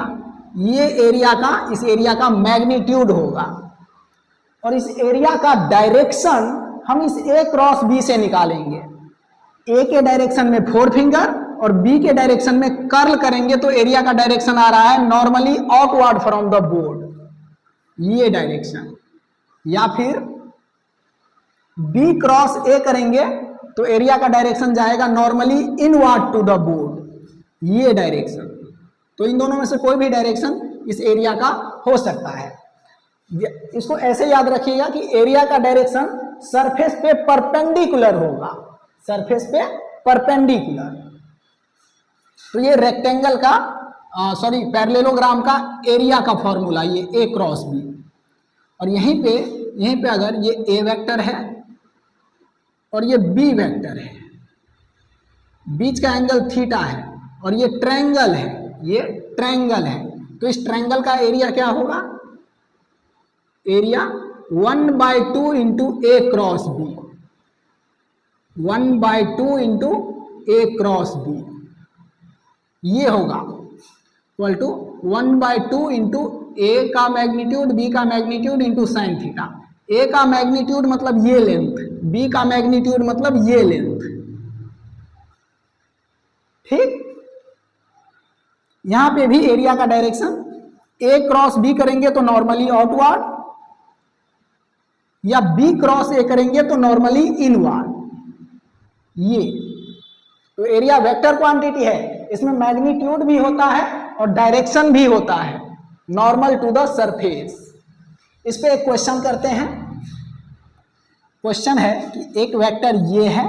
ये इस एरिया का मैग्नीट्यूड होगा। और इस एरिया का डायरेक्शन हम इस A क्रॉस B से निकालेंगे। A के डायरेक्शन में 4 फिंगर और B के डायरेक्शन में कर्ल करेंगे, तो एरिया का डायरेक्शन आ रहा है normally outward from the board, ये डायरेक्शन। या फिर B क्रॉस A करेंगे तो एरिया का डायरेक्शन जाएगा normally inward to the board, ये डायरेक्शन। तो इन दोनों में से कोई भी डायरेक्शन इस एरिया का हो सकता है। इसको ऐसे याद रखिएगा कि एरिया का डायरेक्शन सरफेस पे परपेंडिकुलर होगा, सरफेस पे परपेंडिकुलर। तो ये रेक्टेंगल का पैरेललोग्राम का एरिया का फॉर्मूला, ये A क्रॉस B। और यहीं पे अगर ये A वेक्टर है और ये B वेक्टर है, बीच का एंगल थीटा है और ये ट्रायंगल है, तो इस ट्रायंगल का एरिया क्या होगा? एरिया 1/2 इंटू ए क्रॉस बी, 1/2 इंटू ए क्रॉस बी, ये होगा इक्वल टू 1/2 इंटू ए का मैग्नीट्यूड बी का magnitude into sine theta. A का मैग्नीट्यूड मतलब ये लेंथ, बी का मैग्नीट्यूड मतलब ये लेंथ, ठीक। यहां पे भी एरिया का डायरेक्शन ए क्रॉस बी करेंगे तो नॉर्मली आउटवर्ड, या बी क्रॉस ए करेंगे तो नॉर्मली इनवर्ड। ये तो एरिया वेक्टर क्वांटिटी है, इसमें मैग्नीट्यूड भी होता है और डायरेक्शन भी होता है, नॉर्मल टू द सरफेस। इस पे एक क्वेश्चन करते हैं। क्वेश्चन है कि एक वेक्टर ये है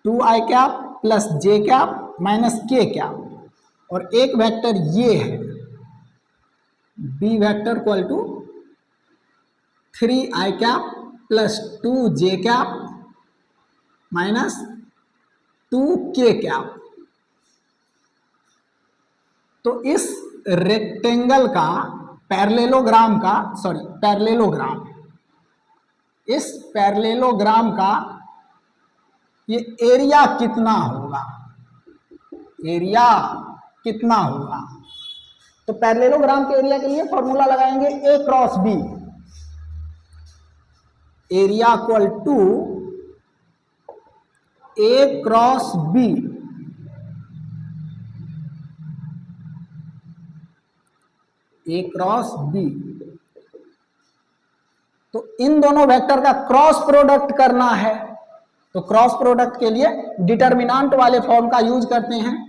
2i cap plus J cap minus K cap, और एक वेक्टर ये है B vector equal to 3i cap plus 2j cap minus 2k cap. तो इस रेक्टेंगल का पैरेललोग्राम का पैरेललोग्राम, इस पैरेललोग्राम का ये एरिया कितना होगा, एरिया कितना होगा? तो पैरेललोग्राम के एरिया के लिए फॉर्मूला लगाएंगे A cross B, area equal to A cross B, A cross B. तो इन दोनों वेक्टर का क्रॉस प्रोडक्ट करना है, तो क्रॉस प्रोडक्ट के लिए डिटर्मिनेंट वाले फॉर्म का यूज करते हैं,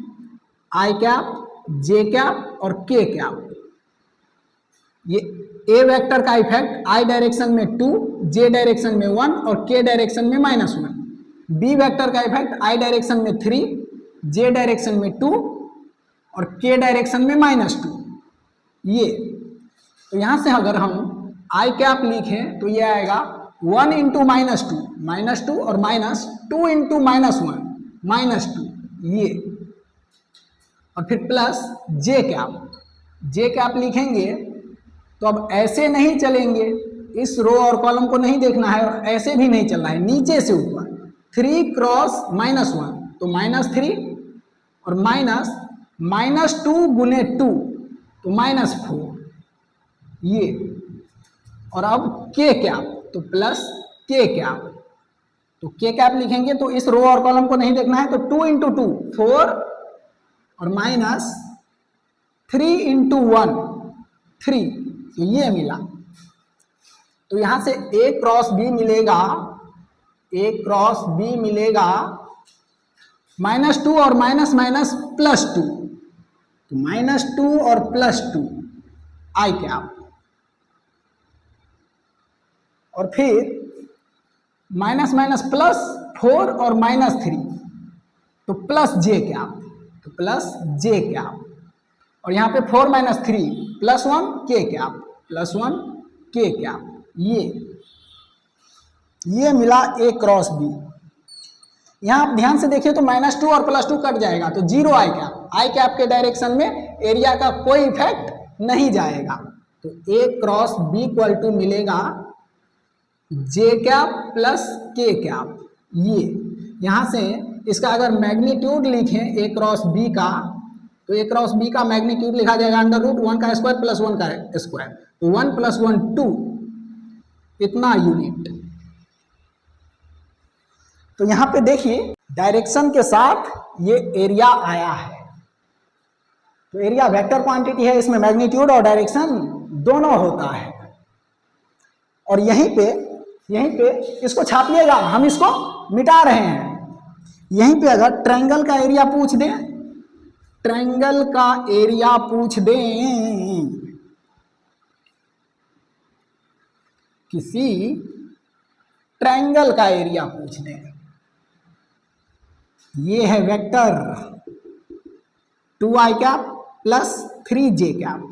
आई कैप, जे कैप और के कैप। ये ए वेक्टर का इफेक्ट आई डायरेक्शन में 2, जे डायरेक्शन में 1 और के डायरेक्शन में -1। बी वेक्टर का इफेक्ट आई डायरेक्शन में 3, जे डायरेक्शन में 2 और के डायरेक्शन में -2। ये तो यहां से अगर हम आई कैप लिखें तो ये आएगा 1 इंटू -2 और -2 इंटू -1 -2, ये, और फिर प्लस जे कैप लिखेंगे तो अब ऐसे नहीं चलेंगे, इस रो और कॉलम को नहीं देखना है और ऐसे भी नहीं चलना है, नीचे से ऊपर 3 क्रॉस -1 तो -3 और -2 गुने 2 तो -4, ये, और अब के कैप तो प्लस के कैप, तो के कैप लिखेंगे तो इस रो और कॉलम को नहीं देखना है, तो 2 इंटू 2 4 और -3 इंटू 1 3, तो ये मिला। तो यहां से ए क्रॉस बी मिलेगा, ए क्रॉस बी मिलेगा -2 और +2, तो -2 और +2 आई कैप, और फिर -4 और -3 तो प्लस जे कैप, तो प्लस जे कैप, और यहाँ पे 4 - 3 +1 के कैप, +1 के कैप, ये मिला ए क्रॉस बी। यहाँ आप ध्यान से देखिए तो -2 और +2 कट जाएगा तो 0 आई कैप के डायरेक्शन में एरिया का कोई इफेक्ट नहीं जाएगा, तो A cross B equal to मिलेगा जे कैप प्लस के कैप। ये यहाँ से इसका अगर मैग्नीट्यूड लिखें ए क्रॉस बी का, तो ए क्रॉस बी का मैग्नीट्यूड लिखा जाएगा √1 का स्क्वायर प्लस 1 का स्क्वायर, तो 1 + 1 2 इतना यूनिट। तो यहां पे देखिए डायरेक्शन के साथ ये एरिया आया है, तो एरिया वेक्टर क्वांटिटी है, इसमें मैग्नीट्यूड और डायरेक्शन दोनों होता है। और यहीं पे इसको छापिएगा, हम इसको मिटा रहे हैं। यहीं पे अगर ट्रायंगल का एरिया पूछ दें, ट्रायंगल का एरिया पूछ दें, किसी ट्रायंगल का एरिया पूछ दें, ये है vector 2i cap plus 3j cap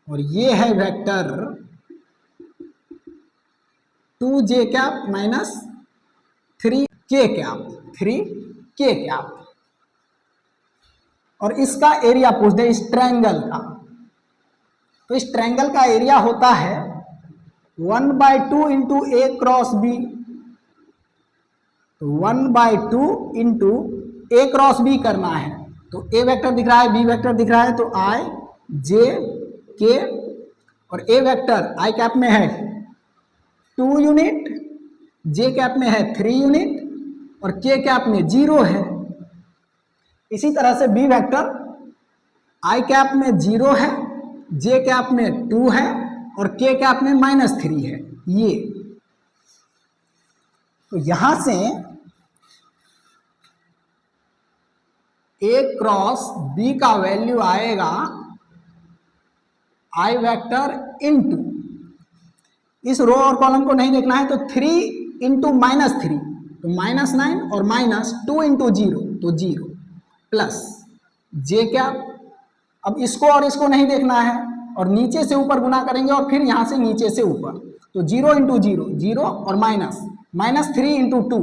और ये है vector 2j cap minus 3k cap, 3k cap. और इसका एरिया पूछ दे इस ट्रायंगल का, तो इस ट्रायंगल का एरिया होता है 1/2 इंटू ए क्रॉस बी। तो 1/2 इंटू ए क्रॉस बी करना है। तो ए वेक्टर दिख रहा है, बी वेक्टर दिख रहा है, तो आई जे के, और ए वेक्टर आई कैप में है 2 यूनिट, जे कैप में है 3 यूनिट, और के कैप में 0 है। इसी तरह से बी वेक्टर आई कैप में 0 है, जे कैप में 2 है, और के कैप में -3 है। ये तो यहां से ए क्रॉस बी का वैल्यू आएगा आई वेक्टर इंटू, इस रो और कॉलम को नहीं देखना है, तो 3 इंटू -3, तो -9 और -2 इंटू 0, तो 0 प्लस जे कैप। अब इसको और इसको नहीं देखना है, और नीचे से ऊपर गुना करेंगे और फिर यहां से नीचे से ऊपर, तो 0 इंटू 0 0 और -3 इंटू 2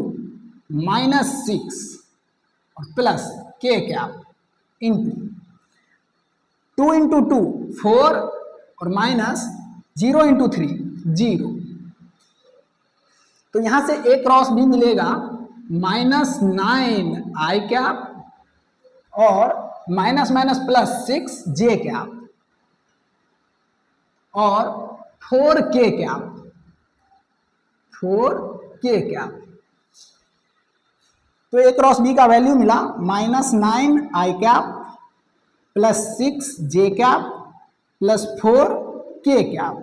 -6 और प्लस के कैप इंटू 2 इंटू 2 4 और -0 इंटू 3 0। तो यहां से ए क्रॉस बी मिलेगा -9 आई कैप और +6 जे कैप और 4 के कैप, 4 के कैप। तो ए क्रॉस बी का वैल्यू मिला -9 आई कैप +6 जे कैप +4 के कैप।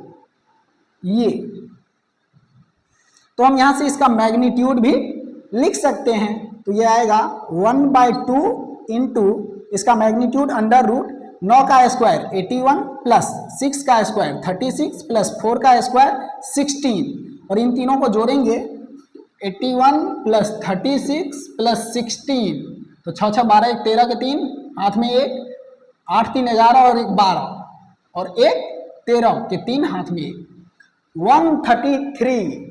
ये तो हम यहां से इसका मैग्नीट्यूड भी लिख सकते हैं। तो ये आएगा 1/2 इंटू इसका मैग्नीट्यूड अंडर रूट 9 का स्क्वायर 81 प्लस 6 का स्क्वायर 36 प्लस 4 का स्क्वायर 16, और इन तीनों को जोड़ेंगे 81 प्लस 36 प्लस 16, तो 6 6 12 1 13 के 3 हाथ में 1, 8 3 11 और 1 12 और 1 13 के 3 हाथ में 1, 133।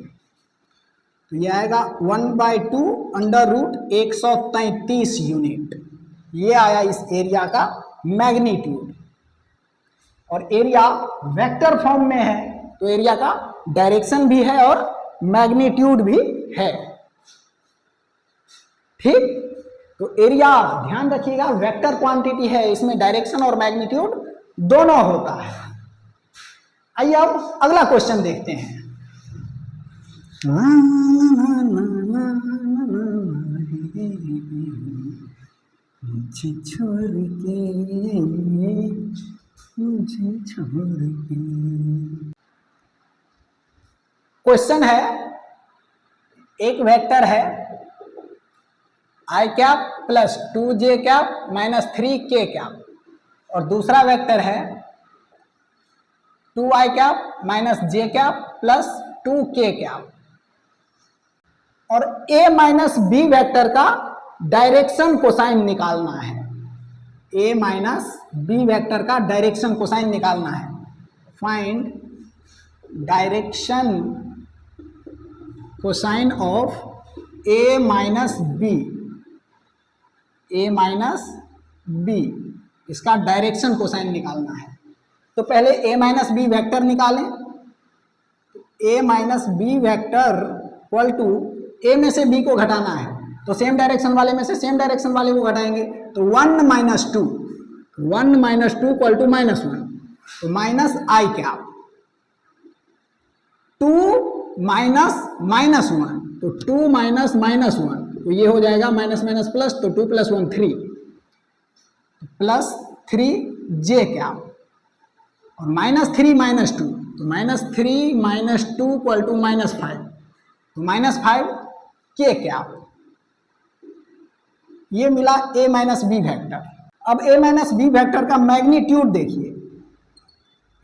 तो यह आएगा 1/2 अंडर रूट 133 यूनिट। ये आया इस एरिया का मैग्नीट्यूड। और एरिया वेक्टर फॉर्म में है, तो एरिया का डायरेक्शन भी है और मैग्नीट्यूड भी है। ठीक, तो एरिया ध्यान रखिएगा वेक्टर क्वांटिटी है, इसमें डायरेक्शन और मैग्नीट्यूड दोनों होता है। आइए अब अगला क्वेश्चन देखते हैं। मुझे छोड़ के, मुझे छोड़ के। क्वेश्चन है, एक वेक्टर है आई कैप प्लस 2 कैप -3 के कैप, और दूसरा वेक्टर है 2 I cap -j cap plus 2 K cap, और a माइनस बी वेक्टर का डायरेक्शन कोसाइन निकालना है। a माइनस बी वेक्टर का डायरेक्शन कोसाइन निकालना है। Find direction cosine of a minus B, इसका डायरेक्शन कोसाइन निकालना है। तो पहले a माइनस बी वेक्टर निकालें। a minus B vector equal to a में से b को घटाना है, तो सेम डायरेक्शन वाले में से सेम डायरेक्शन वाले को घटाएंगे, तो 1 माइनस 2 इक्वल टू -1, तो माइनस आई कैप, 2 माइनस -1, तो 2 माइनस -1, तो ये हो जाएगा माइनस माइनस प्लस, तो 2 + 1 3 प्लस 3 जे कैप, और -3 -2, तो -3 - 2 इक्वल टू -5, तो -5 के कैप। ये मिला a माइनस बी वेक्टर। अब a माइनस बी वेक्टर का मैग्नीट्यूड देखिए,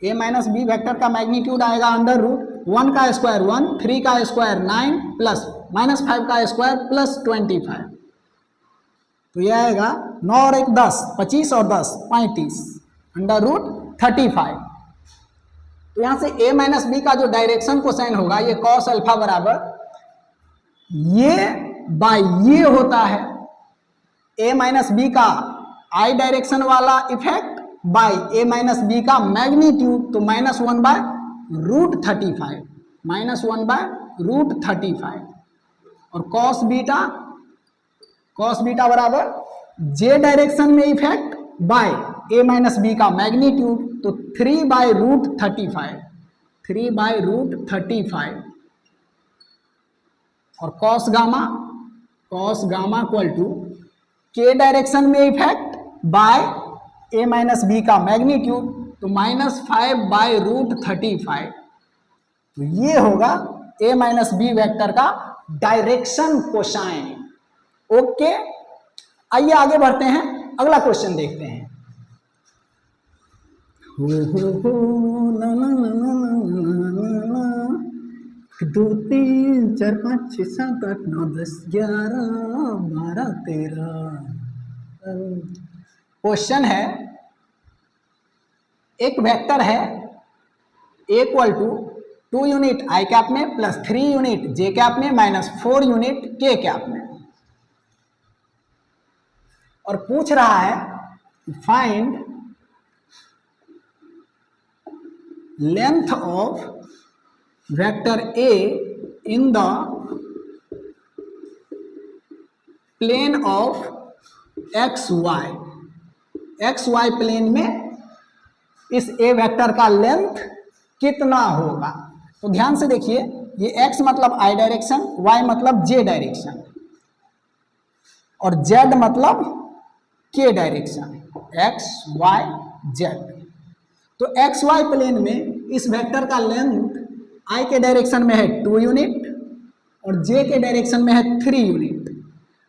a माइनस बी वेक्टर का मैग्नीट्यूड आएगा अंडर रूट 1 का स्क्वायर 1, 3 का स्क्वायर 9 प्लस -5 का स्क्वायर प्लस 25, तो यह आएगा 9 और 1 10, 25 और 10 35 अंडर रूट 35। तो यहां से a माइनस बी का जो डायरेक्शन कोसाइन होगा, ये cos अल्फा बराबर ये बाय ये होता है। a माइनस बी का आई डायरेक्शन वाला effect by A minus B का मैग्नीट्यूड, तो -1/√35, -1/√35। और कॉस बीटा बराबर जे डायरेक्शन में effect by A minus B का मैग्नीट्यूड, तो 3/√35, 3/√35। और cos gamma equal to K direction में effect by A minus B का मैग्नीट्यूड, तो -5/√35। तो ये होगा ए माइनस बी वेक्टर का डायरेक्शन कोसाइन। ओके, आइए आगे बढ़ते हैं, अगला क्वेश्चन देखते हैं। हो ला ला ला ला ला, 2 3 4 5 6 7 8 9 10 11 12 13। क्वेश्चन है, एक वेक्टर है equal to 2 unit I cap में प्लस 3 यूनिट जे कैप में माइनस 4 यूनिट के कैप में, और पूछ रहा है find length of vector A in the plane of X Y plane में इस ए वेक्टर का लेंथ कितना होगा। तो ध्यान से देखिए, ये x मतलब आई डायरेक्शन, y मतलब जे डायरेक्शन, और z मतलब के डायरेक्शन, x y z। तो एक्स वाई प्लेन में इस वेक्टर का लेंथ i के डायरेक्शन में है 2 यूनिट और j के डायरेक्शन में है 3 यूनिट।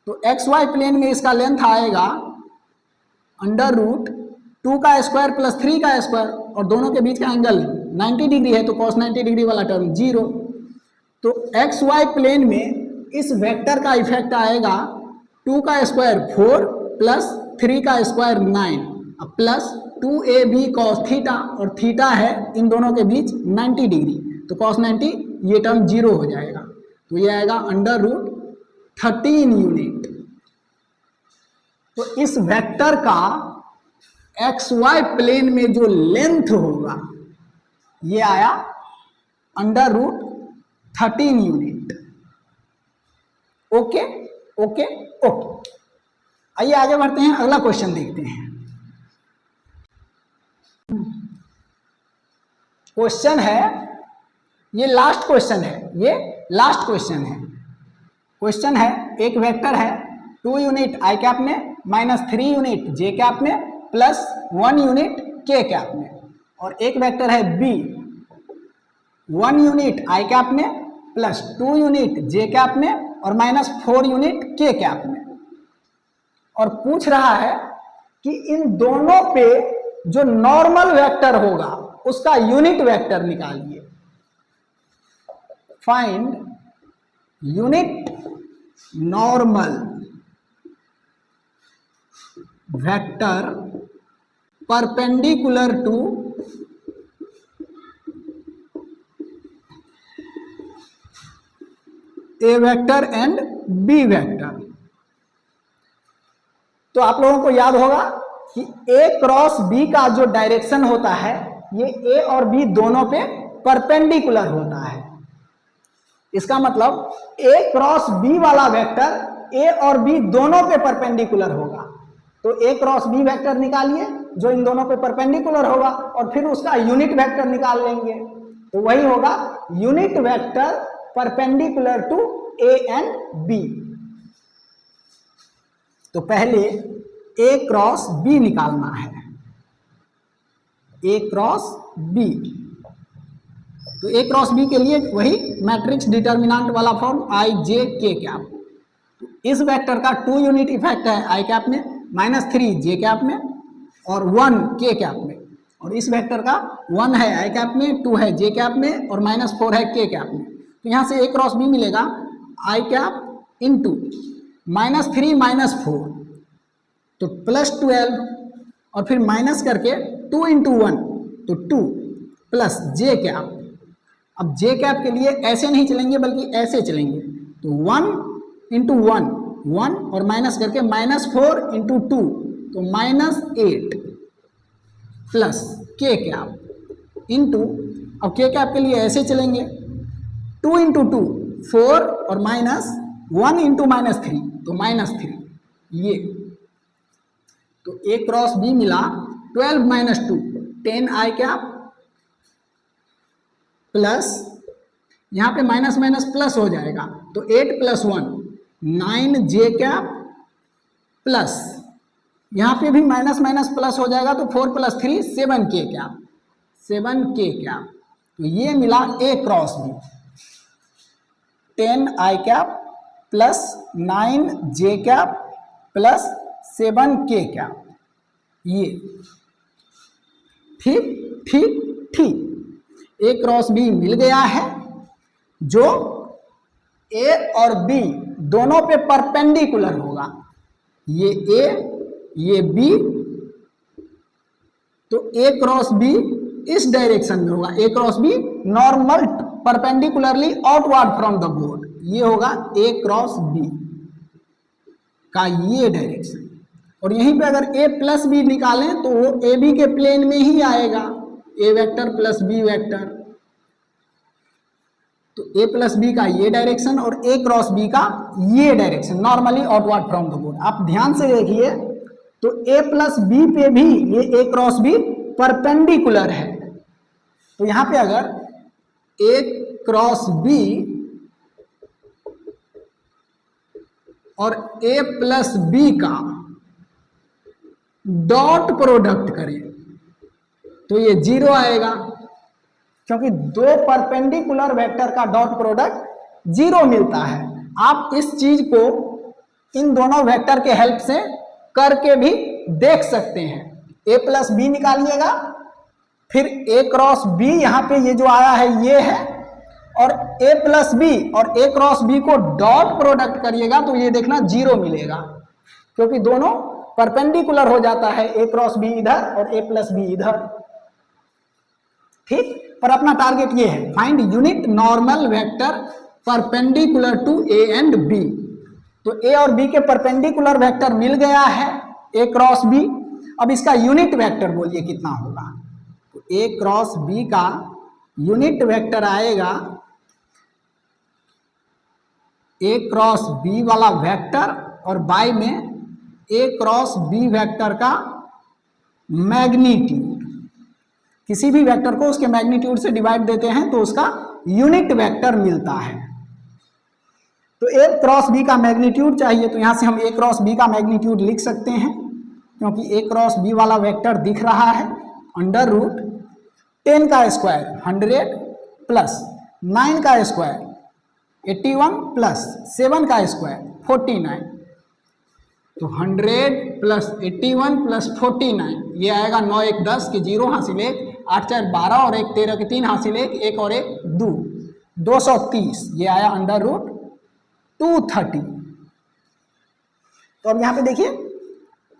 तो एक्स वाई प्लेन में इसका लेंथ आएगा √2 का स्क्वायर प्लस 3 का स्क्वायर, और दोनों के बीच का एंगल 90 डिग्री है, तो cos 90 डिग्री वाला टर्म 0। तो एक्स वाई प्लेन में इस वेक्टर का इफेक्ट आएगा 2 का स्क्वायर 4 प्लस 3 का square 9 plus 2ab cos theta, और थीटा है इन दोनों के बीच 90 डिग्री, तो cos 90 ये टर्म 0 हो जाएगा, तो ये आएगा √13 यूनिट। तो इस वेक्टर का एक्स वाई प्लेन में जो लेंथ होगा ये आया √13 यूनिट। ओके ओके ओके, आइए आगे बढ़ते हैं, अगला क्वेश्चन देखते हैं। क्वेश्चन है, ये लास्ट क्वेश्चन है। क्वेश्चन है, एक वेक्टर है 2 यूनिट आई कैप में माइनस 3 यूनिट जे कैप में प्लस 1 यूनिट के कैप में, और एक वेक्टर है बी 1 यूनिट आई कैप में प्लस 2 यूनिट जे कैप में और माइनस 4 यूनिट के कैप में, और पूछ रहा है कि इन दोनों पे जो नॉर्मल वेक्टर होगा उसका यूनिट वेक्टर निकालिए। Find unit normal vector perpendicular to A vector and B vector. तो आप लोगों को याद होगा कि ए क्रॉस बी का जो डायरेक्शन होता है ये ए और बी दोनों पे परपेंडिकुलर होता है। इसका मतलब ए क्रॉस बी वाला वेक्टर ए और बी दोनों पे परपेंडिकुलर होगा, तो ए क्रॉस बी वेक्टर निकालिए जो इन दोनों पे परपेंडिकुलर होगा, और फिर उसका यूनिट वेक्टर निकाल लेंगे, तो वही होगा unit vector perpendicular to A and B. तो पहले ए क्रॉस बी निकालना है, ए क्रॉस बी। तो ए क्रॉस बी के लिए वही मैट्रिक्स डिटर्मिनेंट वाला फॉर्म आई जे के कैप। तो इस वेक्टर का 2 यूनिट इफेक्ट है आई कैप में, -3 जे कैप में और 1 के कैप में, और इस वेक्टर का 1 है आई कैप में, 2 है जे कैप में और -4 है के कैप में। तो यहाँ से ए क्रॉस बी मिलेगा आई कैप इंटू -3 -4 तो +12, और फिर माइनस करके 2 × 1 तो 2 प्लस जे कैप। अब जे कैप के लिए ऐसे नहीं चलेंगे बल्कि ऐसे चलेंगे, तो 1 × 1 1 और माइनस करके -4 × 2 तो तो -8 प्लस के कैप इंटू, अब के कैप के लिए ऐसे चलेंगे 2 इंटू 2 4 और -1 इंटू -3 तो -3 ये, तो ए क्रॉस बी मिला 12 - 2 10 आई कैप प्लस यहाँ पे माइनस माइनस प्लस हो जाएगा तो 8 + 1 9 जे कैप प्लस यहाँ पे भी माइनस माइनस प्लस हो जाएगा तो 4 + 3 7 के कैप 7 के कैप, तो ये मिला ए क्रॉस बी 10 आई कैप प्लस 9 जे कैप प्लस 7 के कैप, ये ठीक ठीक ठीक। ए क्रॉस बी मिल गया है जो ए और बी दोनों पे परपेंडिकुलर होगा, ये ए ये बी, तो ए क्रॉस बी इस डायरेक्शन में होगा, A cross B normal perpendicularly outward from the board, ये होगा ए क्रॉस बी का ये डायरेक्शन। और यहीं पे अगर ए प्लस बी निकालें तो वो ए बी के प्लेन में ही आएगा, ए वेक्टर प्लस बी वेक्टर, तो ए प्लस बी का ये डायरेक्शन और ए क्रॉस बी का ये direction normally outward from the board. आप ध्यान से देखिए तो ए प्लस बी पे भी ये ए क्रॉस बी परपेंडिकुलर है, तो यहां पे अगर ए क्रॉस बी और ए प्लस बी का डॉट प्रोडक्ट करें तो ये 0 आएगा, क्योंकि दो परपेंडिकुलर वेक्टर का डॉट प्रोडक्ट 0 मिलता है। आप इस चीज को इन दोनों वेक्टर के हेल्प से करके भी देख सकते हैं। ए प्लस बी निकालिएगा, फिर ए क्रॉस बी यहाँ पे ये जो आया है ये है, और ए प्लस बी और ए क्रॉस बी को डॉट प्रोडक्ट करिएगा तो ये देखना 0 मिलेगा, क्योंकि दोनों परपेंडिकुलर हो जाता है, ए क्रॉस बी इधर और ए प्लस बी इधर, ठीक। पर अपना टारगेट ये है, find unit normal vector perpendicular to A and B. तो ए और बी के परपेंडिकुलर वेक्टर मिल गया है, ए क्रॉस बी। अब इसका यूनिट वेक्टर बोलिए कितना होगा, तो ए क्रॉस बी का यूनिट वेक्टर आएगा ए क्रॉस बी वाला वेक्टर और बाय में ए क्रॉस बी वेक्टर का मैग्नीट्यूड। किसी भी वेक्टर को उसके मैग्नीट्यूड से डिवाइड देते हैं तो उसका यूनिट वेक्टर मिलता है। तो ए क्रॉस बी का मैग्नीट्यूड चाहिए, तो यहां से हम ए क्रॉस बी का मैग्नीट्यूड लिख सकते हैं, क्योंकि ए क्रॉस बी वाला वेक्टर दिख रहा है √10 का स्क्वायर 100 प्लस 9 का स्क्वायर 81 प्लस 7 का स्क्वायर 49, तो 100 प्लस 81 प्लस 49 ये आएगा 9 1 10 के 0 हासिल 1 8 4 12 और 1 13 के 3 हासिल 1 1 और 1 2 230 ये आया √230। तो अब यहाँ पे देखिए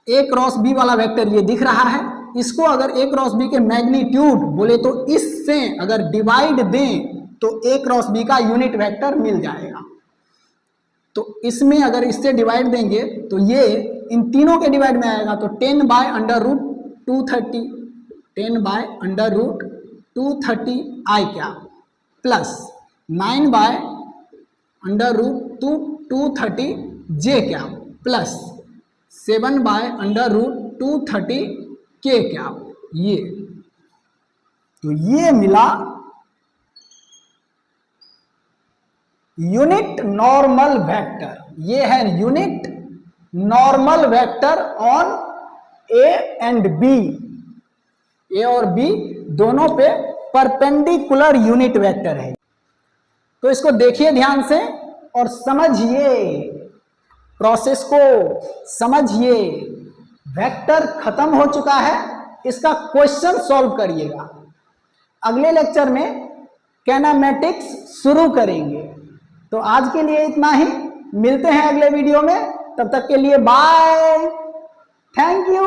ए क्रॉस बी वाला वेक्टर ये दिख रहा है, इसको अगर ए क्रॉस बी के मैग्नीट्यूड बोले तो इससे अगर डिवाइड दें तो ए क्रॉस बी का यूनिट वेक्टर मिल जाएगा। तो इसमें अगर इससे डिवाइड देंगे तो ये इन तीनों के डिवाइड में आएगा, तो 10/√230 10/√230 आई क्या प्लस 9/√230 जे क्या प्लस 7/√230 के क्या, ये तो ये मिला यूनिट नॉर्मल वेक्टर। ये है unit normal vector on A and B, A और बी दोनों पे परपेंडिकुलर यूनिट वेक्टर है। तो इसको देखिए ध्यान से और समझिए, प्रोसेस को समझिए। वेक्टर खत्म हो चुका है, इसका क्वेश्चन सॉल्व करिएगा। अगले लेक्चर में कैनामेटिक्स शुरू करेंगे। तो आज के लिए इतना ही, मिलते हैं अगले वीडियो में, तब तक के लिए बाय, थैंक यू।